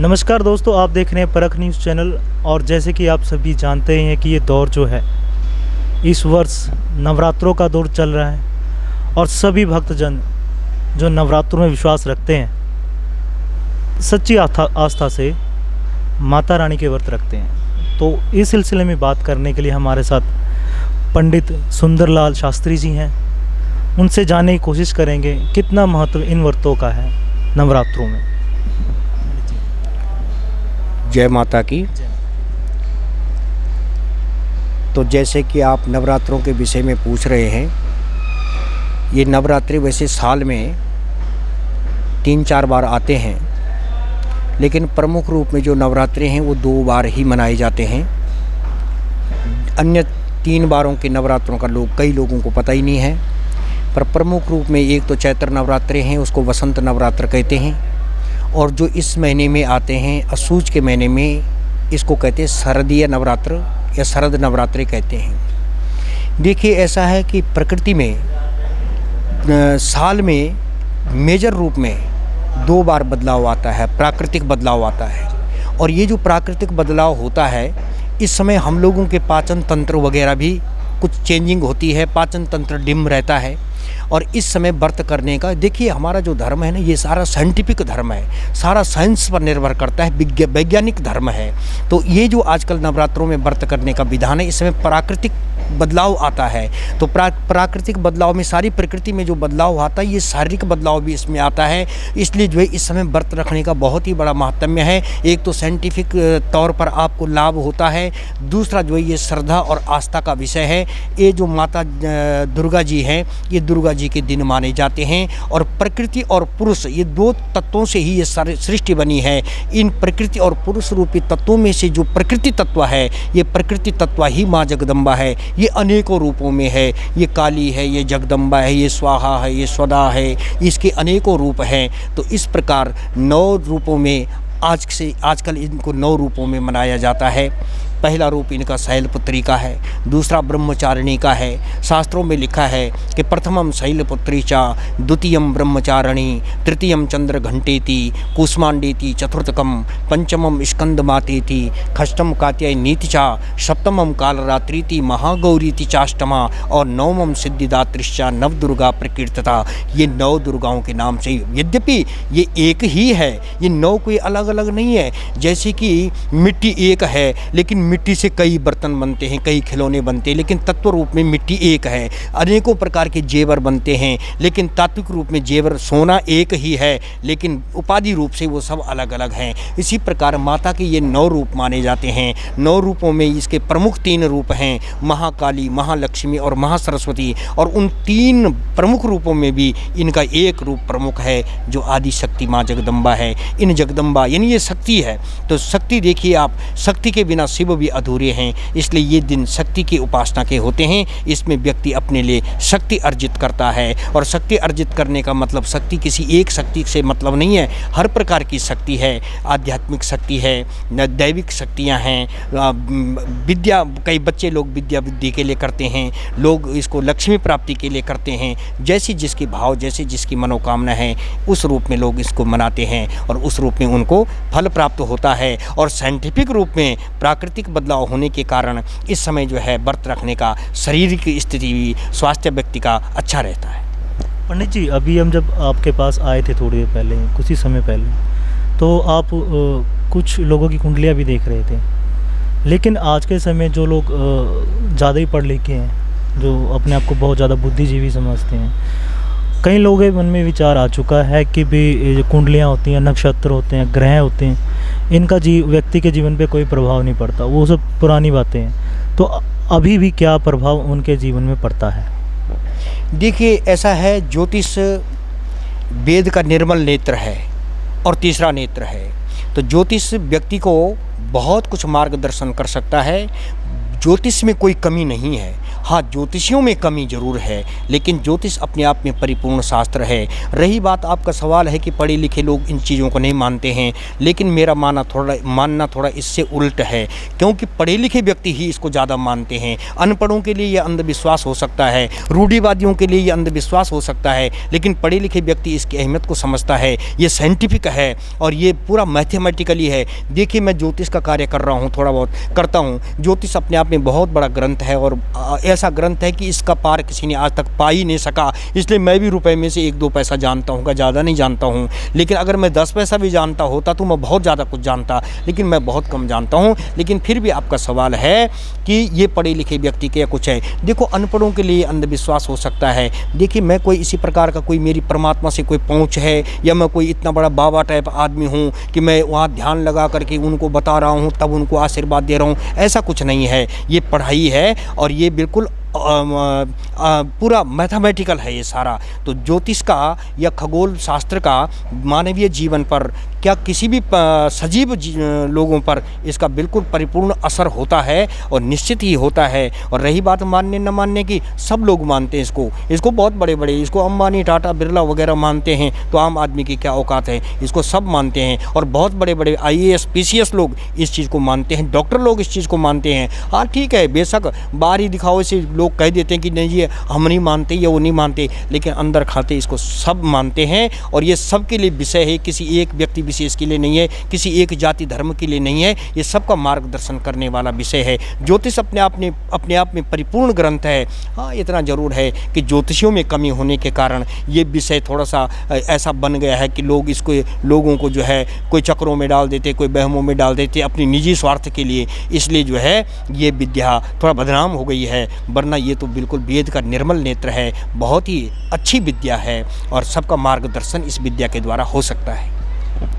नमस्कार दोस्तों, आप देख रहे हैं परख न्यूज़ चैनल। और जैसे कि आप सभी जानते हैं कि ये दौर जो है, इस वर्ष नवरात्रों का दौर चल रहा है और सभी भक्तजन जो नवरात्रों में विश्वास रखते हैं, सच्ची आस्था से माता रानी के व्रत रखते हैं। तो इस सिलसिले में बात करने के लिए हमारे साथ पंडित सुंदरलाल शास्त्री जी हैं। उनसे जानने की कोशिश करेंगे कितना महत्व इन व्रतों का है नवरात्रों में। जय माता की। तो जैसे कि आप नवरात्रों के विषय में पूछ रहे हैं, ये नवरात्रि वैसे साल में 3-4 बार आते हैं, लेकिन प्रमुख रूप में जो नवरात्रि हैं वो 2 बार ही मनाए जाते हैं। अन्य 3 बारों के नवरात्रों का कई लोगों को पता ही नहीं है। पर प्रमुख रूप में एक तो चैत्र नवरात्रि हैं, उसको वसंत नवरात्र कहते हैं, और जो इस महीने में आते हैं असूज के महीने में, इसको कहते हैं शरदीय नवरात्र या शरद नवरात्रि कहते हैं। देखिए, ऐसा है कि प्रकृति में साल में मेजर रूप में 2 बार बदलाव आता है, प्राकृतिक बदलाव आता है। और ये जो प्राकृतिक बदलाव होता है, इस समय हम लोगों के पाचन तंत्र वगैरह भी कुछ चेंजिंग होती है, पाचन तंत्र डिम रहता है। और इस समय व्रत करने का, देखिए हमारा जो धर्म है ना, ये सारा साइंटिफिक धर्म है, सारा साइंस पर निर्भर करता है, वैज्ञानिक धर्म है। तो ये जो आजकल नवरात्रों में व्रत करने का विधान है, इसमें प्राकृतिक बदलाव आता है। तो प्राकृतिक बदलाव में सारी प्रकृति में जो बदलाव आता है, ये शारीरिक बदलाव भी इसमें आता है। इसलिए जो है इस समय व्रत रखने का बहुत ही बड़ा महत्म्य है। एक तो साइंटिफिक तौर पर आपको लाभ होता है, दूसरा जो है ये श्रद्धा और आस्था का विषय है। ये जो माता दुर्गा जी हैं, ये दुर्गा जी के दिन माने जाते हैं। और प्रकृति और पुरुष, ये 2 तत्वों से ही ये सारी सृष्टि बनी है। इन प्रकृति और पुरुष रूपी तत्वों में से जो प्रकृति तत्व है, ये प्रकृति तत्व ही माँ जगदम्बा है। ये अनेकों रूपों में है, ये काली है, ये जगदम्बा है, ये स्वाहा है, ये स्वदा है, इसके अनेकों रूप हैं। तो इस प्रकार 9 रूपों में आजकल इनको 9 रूपों में मनाया जाता है। पहला रूप इनका शैलपुत्री का है, दूसरा ब्रह्मचारिणी का है। शास्त्रों में लिखा है कि प्रथमम शैलपुत्री चा, द्वितीयम ब्रह्मचारिणी, तृतीयम चंद्र घंटेति, कूष्मांडेति, चतुर्थकम पंचमम स्कंद मातेति, षष्ठम कात्यायनीति चा, सप्तमम कालरात्रीति, महागौरीति चाष्टमा, और नवमम सिद्धिदात्रिश्चा नवदुर्गा प्रकीर्तता। ये 9 दुर्गाओं के नाम से, यद्यपि ये एक ही है, ये 9 कोई अलग अलग नहीं है। जैसे कि मिट्टी एक है, लेकिन मिट्टी से कई बर्तन बनते हैं, कई खिलौने बनते हैं, लेकिन तत्व रूप में मिट्टी एक है। अनेकों प्रकार के जेवर बनते हैं, लेकिन तात्विक रूप में जेवर सोना एक ही है, लेकिन उपाधि रूप से वो सब अलग अलग हैं। इसी प्रकार माता के ये 9 रूप माने जाते हैं। 9 रूपों में इसके प्रमुख 3 रूप हैं, महाकाली, महालक्ष्मी और महासरस्वती। और उन 3 प्रमुख रूपों में भी इनका एक रूप प्रमुख है, जो आदि शक्ति माँ जगदम्बा है। इन जगदम्बा यानी ये शक्ति है। तो शक्ति देखिए आप, शक्ति के बिना शिव भी अधूरे हैं। इसलिए ये दिन शक्ति की उपासना के होते हैं। इसमें व्यक्ति अपने लिए शक्ति अर्जित करता है। और शक्ति अर्जित करने का मतलब, शक्ति किसी एक शक्ति से मतलब नहीं है, हर प्रकार की शक्ति है। आध्यात्मिक शक्ति है, दैविक शक्तियाँ हैं, विद्या, कई बच्चे लोग विद्या बुद्धि के लिए करते हैं, लोग इसको लक्ष्मी प्राप्ति के लिए करते हैं। जैसी जिसकी भाव, जैसे जिसकी मनोकामना है, उस रूप में लोग इसको मनाते हैं और उस रूप में उनको फल प्राप्त होता है। और साइंटिफिक रूप में प्राकृतिक बदलाव होने के कारण इस समय जो है व्रत रखने का शारीरिक स्थिति भी, स्वास्थ्य व्यक्ति का अच्छा रहता है। पंडित जी, अभी हम जब आपके पास आए थे थोड़ी देर पहले, कुछ ही समय पहले, तो आप कुछ लोगों की कुंडलियाँ भी देख रहे थे। लेकिन आज के समय जो लोग ज़्यादा ही पढ़ लिखे हैं, जो अपने आप को बहुत ज़्यादा बुद्धिजीवी समझते हैं, कई लोगों के मन में विचार आ चुका है कि भी जो कुंडलियाँ होती हैं, नक्षत्र होते हैं, ग्रह होते हैं, इनका व्यक्ति के जीवन पे कोई प्रभाव नहीं पड़ता, वो सब पुरानी बातें हैं। तो अभी भी क्या प्रभाव उनके जीवन में पड़ता है? देखिए, ऐसा है, ज्योतिष वेद का निर्मल नेत्र है और तीसरा नेत्र है। तो ज्योतिष व्यक्ति को बहुत कुछ मार्गदर्शन कर सकता है। ज्योतिष में कोई कमी नहीं है। हाँ, ज्योतिषियों में कमी जरूर है, लेकिन ज्योतिष अपने आप में परिपूर्ण शास्त्र है। रही बात आपका सवाल है कि पढ़े लिखे लोग इन चीज़ों को नहीं मानते हैं, लेकिन मेरा मानना थोड़ा इससे उल्ट है, क्योंकि पढ़े लिखे व्यक्ति ही इसको ज़्यादा मानते हैं। अनपढ़ों के लिए यह अंधविश्वास हो सकता है, रूढ़िवादियों के लिए यह अंधविश्वास हो सकता है, लेकिन पढ़े लिखे व्यक्ति इसकी अहमियत को समझता है। ये साइंटिफिक है और ये पूरा मैथमेटिकली है। देखिए, मैं ज्योतिष का कार्य कर रहा हूँ, थोड़ा बहुत करता हूँ। ज्योतिष अपने आप में बहुत बड़ा ग्रंथ है और ऐसा ग्रंथ है कि इसका पार किसी ने आज तक पा ही नहीं सका। इसलिए मैं भी रुपए में से 1-2 पैसा जानता हूँ, ज़्यादा नहीं जानता हूँ। लेकिन अगर मैं 10 पैसा भी जानता होता तो मैं बहुत ज़्यादा कुछ जानता, लेकिन मैं बहुत कम जानता हूँ। लेकिन फिर भी आपका सवाल है कि ये पढ़े लिखे व्यक्ति के कुछ है। देखो, अनपढ़ों के लिए अंधविश्वास हो सकता है। देखिए, मैं कोई इसी प्रकार का कोई मेरी परमात्मा से कोई पहुँच है, या मैं कोई इतना बड़ा बाबा टाइप आदमी हूँ कि मैं वहाँ ध्यान लगा करके उनको बता रहा हूँ, तब उनको आशीर्वाद दे रहा हूँ, ऐसा कुछ नहीं है। ये पढ़ाई है और ये बिल्कुल पूरा मैथमेटिकल है ये सारा। तो ज्योतिष का या खगोल शास्त्र का मानवीय जीवन पर, क्या किसी भी सजीव लोगों पर इसका बिल्कुल परिपूर्ण असर होता है और निश्चित ही होता है। और रही बात मानने न मानने की, सब लोग मानते हैं इसको बहुत बड़े बड़े, इसको अंबानी, टाटा, बिरला वगैरह मानते हैं, तो आम आदमी की क्या औकात है। इसको सब मानते हैं और बहुत बड़े बड़े IAS PCS लोग इस चीज़ को मानते हैं, डॉक्टर लोग इस चीज़ को मानते हैं। हाँ ठीक है, बेशक बाहरी दिखावे से लोग कह देते हैं कि नहीं ये हम नहीं मानते या वो नहीं मानते, लेकिन अंदर खाते इसको सब मानते हैं। और ये सबके लिए विषय है, किसी एक व्यक्ति विशेष के लिए नहीं है, किसी एक जाति धर्म के लिए नहीं है, ये सबका मार्गदर्शन करने वाला विषय है। ज्योतिष अपने आप में परिपूर्ण ग्रंथ है। हाँ, इतना जरूर है कि ज्योतिषियों में कमी होने के कारण ये विषय थोड़ा सा ऐसा बन गया है कि लोगों को जो है कोई चक्रों में डाल देते, कोई बहमों में डाल देते अपनी निजी स्वार्थ के लिए। इसलिए जो है ये विद्या थोड़ा बदनाम हो गई है, वरना ये तो बिल्कुल वेद का निर्मल नेत्र है, बहुत ही अच्छी विद्या है और सबका मार्गदर्शन इस विद्या के द्वारा हो सकता है।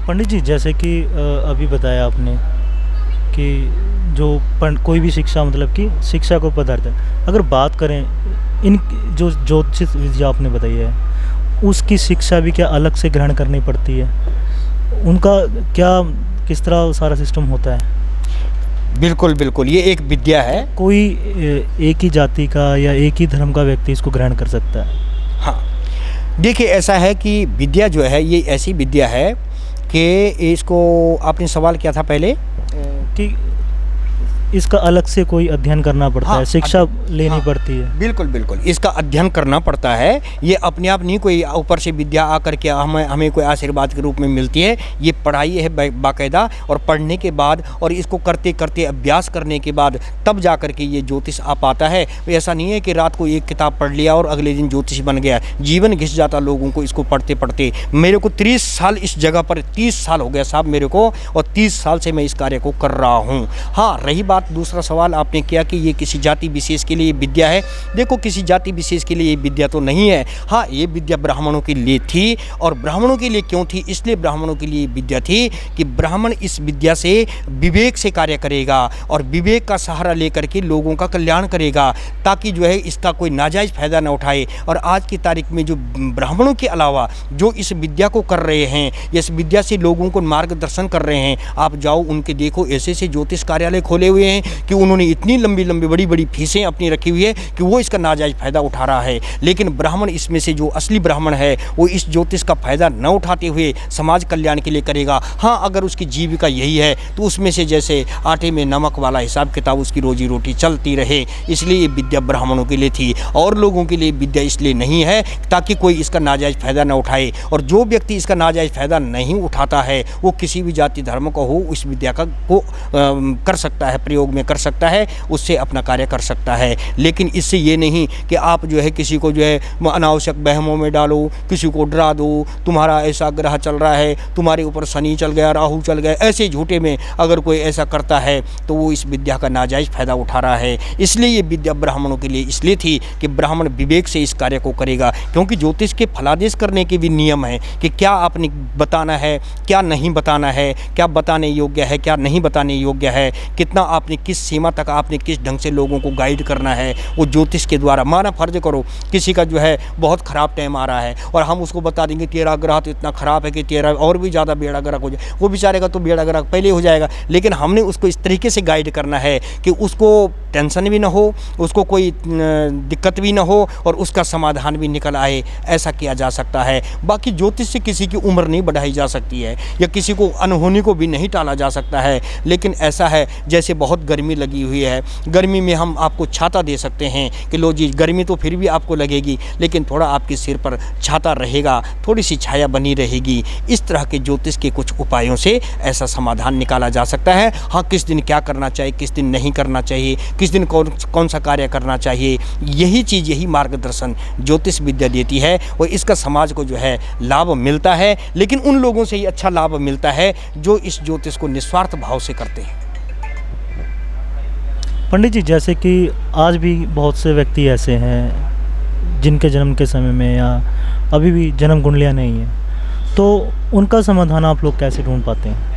पंडित जी, जैसे कि अभी बताया आपने कि जो कोई भी शिक्षा, मतलब कि शिक्षा को पदार्थ है, अगर बात करें इन जो ज्योतिष विद्या आपने बताई है, उसकी शिक्षा भी क्या अलग से ग्रहण करनी पड़ती है? उनका क्या किस तरह सारा सिस्टम होता है? बिल्कुल बिल्कुल, ये एक विद्या है। कोई एक ही जाति का या एक ही धर्म का व्यक्ति इसको ग्रहण कर सकता है? हाँ, देखिए ऐसा है कि विद्या जो है ये ऐसी विद्या है कि इसको, आपने सवाल किया था पहले कि इसका अलग से कोई अध्ययन करना पड़ता है, शिक्षा लेनी पड़ती है? बिल्कुल बिल्कुल, इसका अध्ययन करना पड़ता है। ये अपने आप नहीं कोई ऊपर से विद्या आकर के हमें कोई आशीर्वाद के रूप में मिलती है। ये पढ़ाई है बाकायदा, और पढ़ने के बाद और इसको करते करते अभ्यास करने के बाद तब जा कर के ये ज्योतिष आ पाता है। ऐसा नहीं है कि रात को एक किताब पढ़ लिया और अगले दिन ज्योतिष बन गया। जीवन घिस जाता लोगों को इसको पढ़ते पढ़ते। मेरे को 30 साल इस जगह पर, 30 साल हो गया साहब मेरे को, और 30 साल से मैं इस कार्य को कर रहा हूँ। हाँ, रही बात दूसरा सवाल आपने किया कि ये किसी जाति विशेष के लिए विद्या है। देखो, किसी जाति विशेष के लिए ये विद्या तो नहीं है। हाँ, ये विद्या ब्राह्मणों के लिए थी। और ब्राह्मणों के लिए क्यों थी? इसलिए ब्राह्मणों के लिए विद्या थी कि ब्राह्मण इस विद्या से विवेक से कार्य करेगा और विवेक का सहारा लेकर के लोगों का कल्याण करेगा, ताकि जो है इसका कोई नाजायज़ फ़ायदा न उठाए। और आज की तारीख में जो ब्राह्मणों के अलावा जो इस विद्या को कर रहे हैं, इस विद्या से लोगों को मार्गदर्शन कर रहे हैं, आप जाओ उनके देखो, ऐसे ऐसे ज्योतिष कार्यालय खोले हुए हैं कि उन्होंने इतनी लंबी लंबी बड़ी बड़ी फीसें अपनी रखी हुई है कि वो इसका नाजायज़ फ़ायदा उठा रहा है। लेकिन ब्राह्मण इसमें से जो असली ब्राह्मण है वो इस ज्योतिष का फ़ायदा न उठाते हुए समाज कल्याण के लिए करेगा। हाँ, अगर उसकी जीविका यही है तो उसमें से जैसे आटे में नमक वाला हिसाब किताब उसकी रोजी रोटी चलती रहे। इसलिए ये विद्या ब्राह्मणों के लिए थी, और लोगों के लिए विद्या इसलिए नहीं है ताकि कोई इसका नाजायज़ फ़ायदा न उठाए। और जो व्यक्ति इसका नाजायज़ फ़ायदा नहीं उठाता है वो किसी भी जाति धर्म का हो, इस विद्या का को कर सकता है, प्रयोग में कर सकता है, उससे अपना कार्य कर सकता है। लेकिन इससे ये नहीं कि आप जो है किसी को जो है अनावश्यक बहमों में डालो, किसी को डरा दो, तुम्हारा ऐसा ग्रह चल रहा है, तुम्हारे ऊपर शनि चल गया, राहु चल गया, ऐसे झूठे में अगर कोई ऐसा करता है तो वो इस विद्या का नाजायज़ फ़ायदा उठा रहा है। इसलिए ये विद्या ब्राह्मणों के लिए इसलिए थी कि ब्राह्मण विवेक से इस कार्य को करेगा। क्योंकि ज्योतिष के फलादेश करने के भी नियम हैं कि क्या आपने बताना है, क्या नहीं बताना है, क्या बताने योग्य है, क्या नहीं बताने योग्य है, कितना आप आपने किस सीमा तक, आपने किस ढंग से लोगों को गाइड करना है, वो ज्योतिष के द्वारा। माना फर्ज करो किसी का जो है बहुत ख़राब टाइम आ रहा है और हम उसको बता देंगे तेरा ग्रह तो इतना ख़राब है कि तेरा और भी ज़्यादा बेड़ा गर्क हो जाए, वो बेचारे का तो बेड़ा गर्क पहले हो जाएगा। लेकिन हमने उसको इस तरीके से गाइड करना है कि उसको टेंशन भी ना हो, उसको कोई दिक्कत भी ना हो और उसका समाधान भी निकल आए, ऐसा किया जा सकता है। बाकी ज्योतिष से किसी की उम्र नहीं बढ़ाई जा सकती है या किसी को अनहोनी को भी नहीं टाला जा सकता है। लेकिन ऐसा है जैसे बहुत गर्मी लगी हुई है, गर्मी में हम आपको छाता दे सकते हैं कि लो जी गर्मी तो फिर भी आपको लगेगी, लेकिन थोड़ा आपके सिर पर छाता रहेगा, थोड़ी सी छाया बनी रहेगी। इस तरह के ज्योतिष के कुछ उपायों से ऐसा समाधान निकाला जा सकता है। हाँ, किस दिन क्या करना चाहिए, किस दिन नहीं करना चाहिए, किस दिन कौन सा कार्य करना चाहिए, यही चीज़, यही मार्गदर्शन ज्योतिष विद्या देती है और इसका समाज को जो है लाभ मिलता है। लेकिन उन लोगों से ही अच्छा लाभ मिलता है जो इस ज्योतिष को निस्वार्थ भाव से करते हैं। पंडित जी, जैसे कि आज भी बहुत से व्यक्ति ऐसे हैं जिनके जन्म के समय में या अभी भी जन्म कुंडलियाँ नहीं हैं, तो उनका समाधान आप लोग कैसे ढूंढ पाते हैं?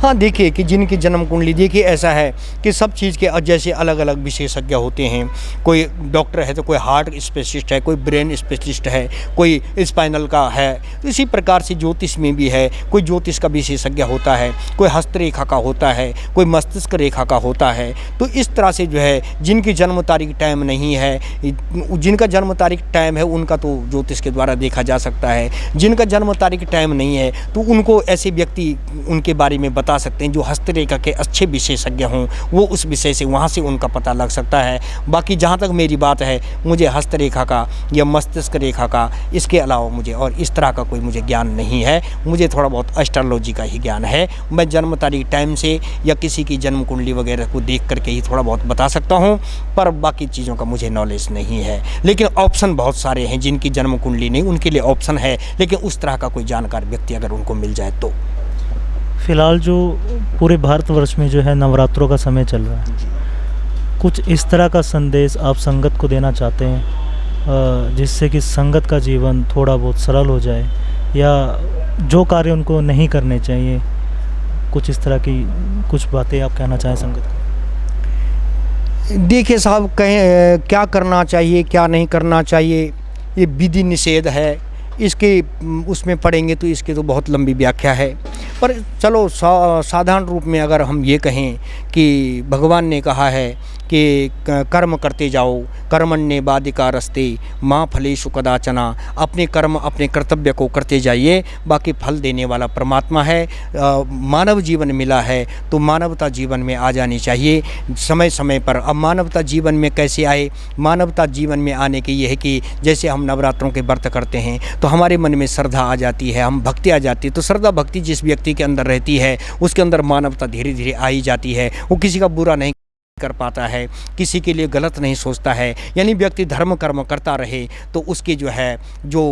हाँ, देखिए कि जिनकी जन्म कुंडली, देखिए ऐसा है कि सब चीज़ के जैसे अलग अलग विशेषज्ञ होते हैं। कोई डॉक्टर है तो कोई हार्ट स्पेशलिस्ट है, कोई ब्रेन स्पेशलिस्ट है, कोई स्पाइनल का है। तो इसी प्रकार से ज्योतिष में भी है, कोई ज्योतिष का विशेषज्ञ होता है, कोई हस्तरेखा का होता है, कोई मस्तिष्क रेखा का होता है। तो इस तरह से जो है जिनकी जन्म तारीख टाइम नहीं है, जिनका जन्म तारीख टाइम है उनका तो ज्योतिष के द्वारा देखा जा सकता है। जिनका जन्म तारीख टाइम नहीं है तो उनको ऐसे व्यक्ति उनके बारे में बता सकते हैं जो हस्तरेखा के अच्छे विशेषज्ञ हों, वो उस विषय से वहाँ से उनका पता लग सकता है। बाकी जहाँ तक मेरी बात है, मुझे हस्तरेखा का या मस्तिष्क रेखा का, इसके अलावा मुझे और इस तरह का कोई मुझे ज्ञान नहीं है। मुझे थोड़ा बहुत एस्ट्रोलॉजी का ही ज्ञान है। मैं जन्म तारीख टाइम से या किसी की जन्म कुंडली वगैरह को देख करके ही थोड़ा बहुत बता सकता हूँ, पर बाकी चीज़ों का मुझे नॉलेज नहीं है। लेकिन ऑप्शन बहुत सारे हैं, जिनकी जन्म कुंडली नहीं उनके लिए ऑप्शन है, लेकिन उस तरह का कोई जानकार व्यक्ति अगर उनको मिल जाए तो। फ़िलहाल जो पूरे भारतवर्ष में जो है नवरात्रों का समय चल रहा है, कुछ इस तरह का संदेश आप संगत को देना चाहते हैं जिससे कि संगत का जीवन थोड़ा बहुत सरल हो जाए, या जो कार्य उनको नहीं करने चाहिए, कुछ इस तरह की कुछ बातें आप कहना चाहें संगत को? देखिए साहब, कहें क्या करना चाहिए क्या नहीं करना चाहिए, ये विधि निषेध है। इसके उसमें पढ़ेंगे तो इसकी तो बहुत लंबी व्याख्या है। पर चलो साधारण रूप में अगर हम ये कहें कि भगवान ने कहा है कि कर्म करते जाओ, कर्मण्ये बाधिका रस्ते माँ फलेषु कदाचना। अपने कर्म, अपने कर्तव्य को करते जाइए, बाकी फल देने वाला परमात्मा है। मानव जीवन मिला है तो मानवता जीवन में आ जानी चाहिए समय समय पर। अब मानवता जीवन में कैसे आए? मानवता जीवन में आने की ये है कि जैसे हम नवरात्रों के व्रत करते हैं तो हमारे मन में श्रद्धा आ जाती है, हम भक्ति आ जाती है। तो श्रद्धा भक्ति जिस व्यक्ति के अंदर रहती है उसके अंदर मानवता धीरे धीरे आ ही जाती है। वो किसी का बुरा नहीं कर पाता है, किसी के लिए गलत नहीं सोचता है। यानी व्यक्ति धर्म कर्म करता रहे तो उसके जो है जो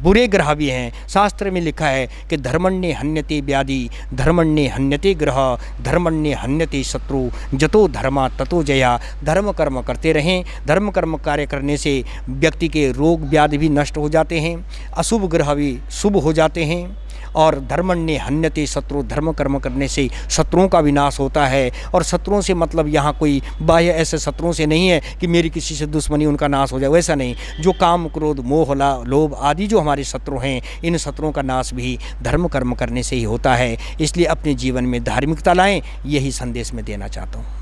बुरे ग्रह भी हैं, शास्त्र में लिखा है कि धर्मण्ये हन्यते व्याधि, धर्मण्ये हन्यते ग्रह, धर्मण्ये हन्यते शत्रु, जतो धर्मा ततो जया। धर्म कर्म करते रहें। धर्म कर्म कार्य करने से व्यक्ति के रोग व्याधि भी नष्ट हो जाते हैं, अशुभ ग्रह भी शुभ हो जाते हैं। और धर्मण्ये हन्यते शत्रु, धर्म कर्म करने से शत्रुओं का विनाश होता है। और शत्रुओं से मतलब यहाँ कोई बाह्य ऐसे शत्रुओं से नहीं है कि मेरी किसी से दुश्मनी उनका नाश हो जाए, वैसा नहीं। जो काम क्रोध मोह लोभ आदि जो हमारे शत्रु हैं, इन शत्रुओं का नाश भी धर्म कर्म करने से ही होता है। इसलिए अपने जीवन में धार्मिकता लाएं, यही संदेश मैं देना चाहता हूँ।